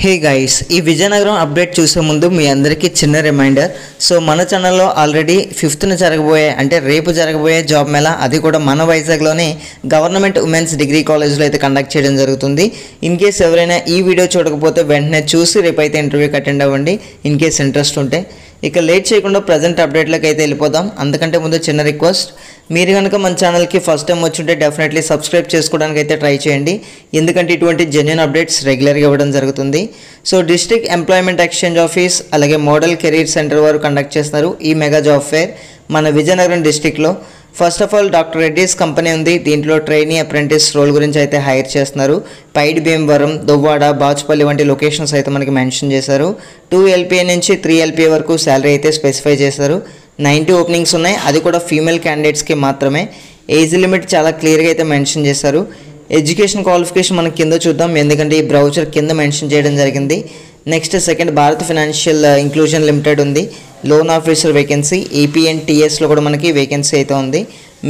Hey guys, ఈ Vizianagaram update చూసే ముందు మీ అందరికీ చిన్న రిమైండర్. సో మన ఛానల్లో ఆల్రెడీ 5th జరగబోయే అంటే రేపు జరగబోయే జాబ్ మేళా, అది కూడా మన వైజాగ్లోనే గవర్నమెంట్ ఉమెన్స్ డిగ్రీ కాలేజ్లో అయితే కండక్ట్ చేయడం జరుగుతుంది. ఇన్ కేస్ ఎవరైనా ఈ వీడియో చూడకపోతే వెంటనే చూసి రేపైతే ఇంటర్వ్యూకి అటెండ్ అవ్వండి ఇన్ కేస్ ఇంట్రెస్ట్ ఉంటే. ఇక లేట్ చేయకుండా ప్రజెంట్ అప్డేట్లోకి అయితే వెళ్ళిపోదాం. అంతకంటే ముందు చిన్న రిక్వెస్ట్, మీరు కనుక మన ఛానల్కి ఫస్ట్ టైం వచ్చుంటే డెఫినెట్లీ సబ్స్క్రైబ్ చేసుకోవడానికి అయితే ట్రై చేయండి, ఎందుకంటే ఇటువంటి జెన్యూన్ అప్డేట్స్ రెగ్యులర్గా ఇవ్వడం జరుగుతుంది. So district employment exchange office అలాగే మోడల్ కెరీర్ సెంటర్ వారు కండక్ట్ చేస్తున్నారు ఈ మెగా జాబ్ ఫేర్ మన విజయనగరం డిస్ట్రిక్ట్లో. First of all Doctor Reddy's company ఉంది. దీంట్లో ట్రైనీ అప్రెంటిస్ రోల్ గురించి అయితే హైర్ చేస్తున్నారు. పైడి భీమవరం, దువ్వాడ, బాచుపల్లి వంటి లొకేషన్స్ అయితే మనకి మెన్షన్ చేశారు. 2 LPA నుంచి 3 LPA వరకు శాలరీ అయితే స్పెసిఫై చేశారు. 90 ఓపెనింగ్స్ ఉన్నాయి, అది కూడా ఫీమేల్ క్యాండిడేట్స్కి మాత్రమే. ఏజ్ లిమిట్ చాలా క్లియర్గా అయితే మెన్షన్ చేశారు. ఎడ్యుకేషన్ క్వాలిఫికేషన్ మనం కింద చూద్దాం, ఎందుకంటే ఈ బ్రౌచర్ కింద మెన్షన్ చేయడం జరిగింది. Next second Bharat financial inclusion limited ఉంది. లోన్ ఆఫీసర్ వేకెన్సీ, APNTSలో కూడా మనకి వేకెన్సీ అయితే ఉంది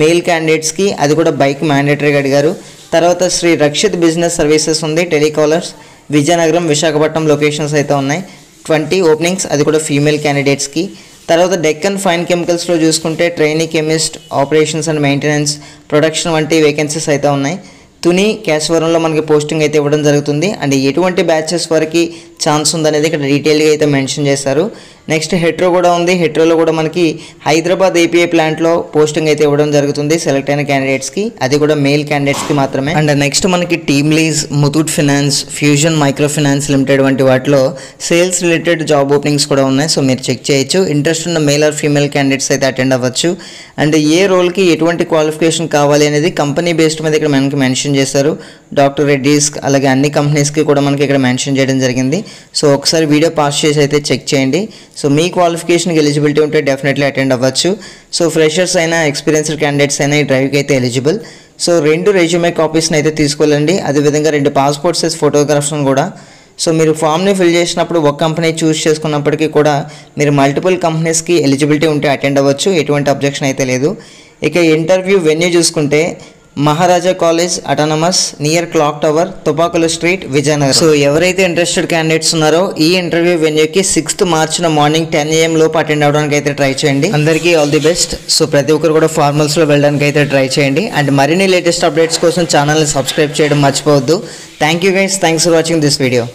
మెయిల్ క్యాండిడేట్స్కి, అది కూడా బైక్ మ్యాండేటరీగా అడిగారు. తర్వాత శ్రీ రక్షిత్ బిజినెస్ సర్వీసెస్ ఉంది. టెలికాలర్స్ విజయనగరం, విశాఖపట్నం లొకేషన్స్ అయితే ఉన్నాయి. 20 ఓపెనింగ్స్, అది కూడా ఫీమేల్ క్యాండిడేట్స్కి. తర్వాత డెక్కన్ ఫైన్ కెమికల్స్లో చూసుకుంటే trainee chemist, operations and maintenance, production వంటి వేకెన్సీస్ అయితే ఉన్నాయి. తుని, కేశవరంలో మనకి పోస్టింగ్ అయితే ఇవ్వడం జరుగుతుంది. అండ్ ఎటువంటి బ్యాచెస్ వరకు ఛాన్స్ ఉందనేది ఇక్కడ డీటెయిల్గా అయితే మెన్షన్ చేశారు. నెక్స్ట్ హెట్రో కూడా ఉంది. హెట్రోలో కూడా మనకి హైదరాబాద్ API ప్లాంట్లో పోస్టింగ్ అయితే ఇవ్వడం జరుగుతుంది సెలెక్ట్ అయిన క్యాండిడేట్స్కి, అది కూడా మెయిల్ క్యాండిడేట్స్కి మాత్రమే. అండ్ నెక్స్ట్ మనకి team lease, Muthoot finance, fusion micro finance limited వంటి వాటిలో సేల్స్ రిలేటెడ్ జాబ్ ఓపెనింగ్స్ కూడా ఉన్నాయి. సో మీరు చెక్ చేయొచ్చు. ఇంట్రెస్ట్ ఉన్న మెయిల్ ఆర్ ఫీమేల్ క్యాండిడేట్స్ అయితే అటెండ్ అవ్వచ్చు. అండ్ ఏ రోల్కి ఎటువంటి క్వాలిఫికేషన్ కావాలి అనేది కంపెనీ బేస్డ్ మీద ఇక్కడ మనకి మెన్షన్ చేశారు. డాక్టర్ రెడ్డీస్ అలాగే అన్ని కంపెనీస్కి కూడా మనకి ఇక్కడ మెన్షన్ చేయడం జరిగింది. సో ఒకసారి వీడియో పాస్ చేసి అయితే చెక్ చేయండి. సో మీ క్వాలిఫికేషన్కి ఎలిజిబిలిటీ ఉంటే డెఫినెట్లీ అటెండ్ అవ్వచ్చు. సో ఫ్రెషర్స్ అయినా ఎక్స్పీరియన్స్డ్ క్యాండిడేట్స్ అయినా ఈ డ్రైవ్కి అయితే ఎలిజిబుల్. సో 2 రెజ్యూమే కాపీస్ని అయితే తీసుకోవాలండి, అదేవిధంగా 2 పాస్పోర్ట్ సైజ్ ఫోటోగ్రాఫ్స్ని కూడా. సో మీరు ఫామ్ని ఫిల్ చేసినప్పుడు ఒక కంపెనీ చూస్ చేసుకున్నప్పటికీ కూడా మీరు మల్టిపుల్ కంపెనీస్కి ఎలిజిబిలిటీ ఉంటే అటెండ్ అవ్వచ్చు, ఎటువంటి అబ్జెక్షన్ అయితే లేదు. ఇక ఇంటర్వ్యూ వెన్యూ చూసుకుంటే Maharaja college autonomous near clock tower, Tupakula street, Vizianagaram. So ఎవరైతే ఇంట్రెస్టెడ్ క్యాండిడేట్స్ ఉన్నారో ఈ ఇంటర్వ్యూ వెన్యూకి 6th March మార్నింగ్ 10 AM లోపు అటెండ్ అవ్వడానికి అయితే ట్రై చేయండి. అందరికీ ఆల్ ది బెస్ట్. సో ప్రతి ఒక్కరు కూడా ఫార్మల్స్లో వెళ్ళడానికి అయితే ట్రై చేయండి. అండ్ మరిన్ని లేటెస్ట్ అప్డేట్స్ కోసం ఛానల్ని సబ్స్క్రైబ్ చేయడం మర్చిపోవద్దు. Thank you guys, thanks for watching this video.